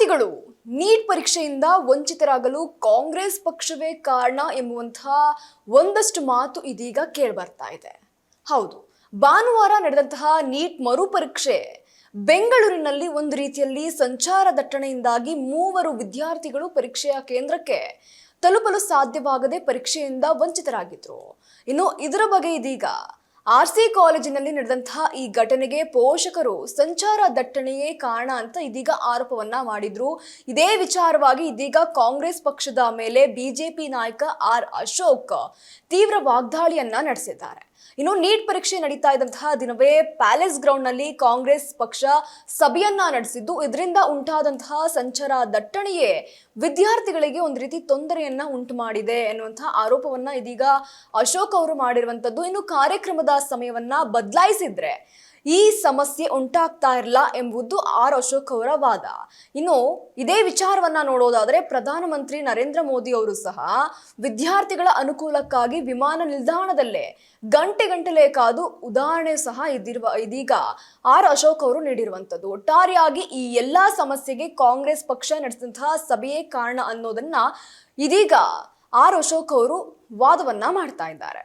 ವಿದ್ಯಾರ್ಥಿಗಳು ನೀಟ್ ಪರೀಕ್ಷೆಯಿಂದ ವಂಚಿತರಾಗಲು ಕಾಂಗ್ರೆಸ್ ಪಕ್ಷವೇ ಕಾರಣ ಎಂಬುವಂತಹ ಒಂದಷ್ಟು ಮಾತು ಇದೀಗ ಕೇಳಿಬರ್ತಾ ಇದೆ. ಹೌದು, ಭಾನುವಾರ ನಡೆದಂತಹ ನೀಟ್ ಮರುಪರೀಕ್ಷೆ ಬೆಂಗಳೂರಿನಲ್ಲಿ ಒಂದು ರೀತಿಯಲ್ಲಿ ಸಂಚಾರ ದಟ್ಟಣೆಯಿಂದಾಗಿ 3 ವಿದ್ಯಾರ್ಥಿಗಳು ಪರೀಕ್ಷೆಯ ಕೇಂದ್ರಕ್ಕೆ ತಲುಪಲು ಸಾಧ್ಯವಾಗದೆ ಪರೀಕ್ಷೆಯಿಂದ ವಂಚಿತರಾಗಿದ್ರು. ಇನ್ನು ಇದರ ಬಗ್ಗೆ ಇದೀಗ ಆರ್ಸಿ ಕಾಲೇಜಿನಲ್ಲಿ ನಡೆದಂತಹ ಈ ಘಟನೆಗೆ ಪೋಷಕರು ಸಂಚಾರ ದಟ್ಟಣೆಯೇ ಕಾರಣ ಅಂತ ಇದೀಗ ಆರೋಪವನ್ನ ಮಾಡಿದ್ರು. ಇದೇ ವಿಚಾರವಾಗಿ ಇದೀಗ ಕಾಂಗ್ರೆಸ್ ಪಕ್ಷದ ಮೇಲೆ ಬಿಜೆಪಿ ನಾಯಕ ಆರ್ ಅಶೋಕ್ ತೀವ್ರ ವಾಗ್ದಾಳಿಯನ್ನ ನಡೆಸಿದ್ದಾರೆ. ಇನ್ನು ನೀಟ್ ಪರೀಕ್ಷೆ ನಡೀತಾ ಇದ್ದಂತಹ ದಿನವೇ ಪ್ಯಾಲೇಸ್ ಗ್ರೌಂಡ್ ನಲ್ಲಿ ಕಾಂಗ್ರೆಸ್ ಪಕ್ಷ ಸಭೆಯನ್ನ ನಡೆಸಿದ್ದು, ಇದರಿಂದ ಉಂಟಾದಂತಹ ಸಂಚಾರ ದಟ್ಟಣೆಯೇ ವಿದ್ಯಾರ್ಥಿಗಳಿಗೆ ಒಂದು ರೀತಿ ತೊಂದರೆಯನ್ನ ಉಂಟು ಮಾಡಿದೆ ಎನ್ನುವಂತಹ ಆರೋಪವನ್ನ ಇದೀಗ ಅಶೋಕ್ ಅವರು ಮಾಡಿರುವಂತದ್ದು. ಇನ್ನು ಕಾರ್ಯಕ್ರಮದ ಸಮಯವನ್ನ ಬದಲಾಯಿಸಿದ್ರೆ ಈ ಸಮಸ್ಯೆ ಉಂಟಾಗ್ತಾ ಇರಲ್ಲ ಎಂಬುದು ಆರ್ ಅಶೋಕ್ ಅವರ ವಾದ. ಇನ್ನು ಇದೇ ವಿಚಾರವನ್ನ ನೋಡೋದಾದ್ರೆ ಪ್ರಧಾನಮಂತ್ರಿ ನರೇಂದ್ರ ಮೋದಿ ಅವರು ಸಹ ವಿದ್ಯಾರ್ಥಿಗಳ ಅನುಕೂಲಕ್ಕಾಗಿ ವಿಮಾನ ನಿಲ್ದಾಣದಲ್ಲೇ ಗಂಟೆಗಟ್ಟಲೆ ಕಾದು ಉದಾಹರಣೆ ಸಹ ಇದೀಗ ಆರ್ ಅಶೋಕ್ ಅವರು ನೀಡಿರುವಂತದ್ದು. ಒಟ್ಟಾರೆಯಾಗಿ ಈ ಎಲ್ಲಾ ಸಮಸ್ಯೆಗೆ ಕಾಂಗ್ರೆಸ್ ಪಕ್ಷ ನಡೆಸಿದಂತಹ ಸಭೆಯೇ ಕಾರಣ ಅನ್ನೋದನ್ನ ಇದೀಗ ಆರ್ ಅಶೋಕ್ ಅವರು ವಾದವನ್ನ ಮಾಡ್ತಾ ಇದ್ದಾರೆ.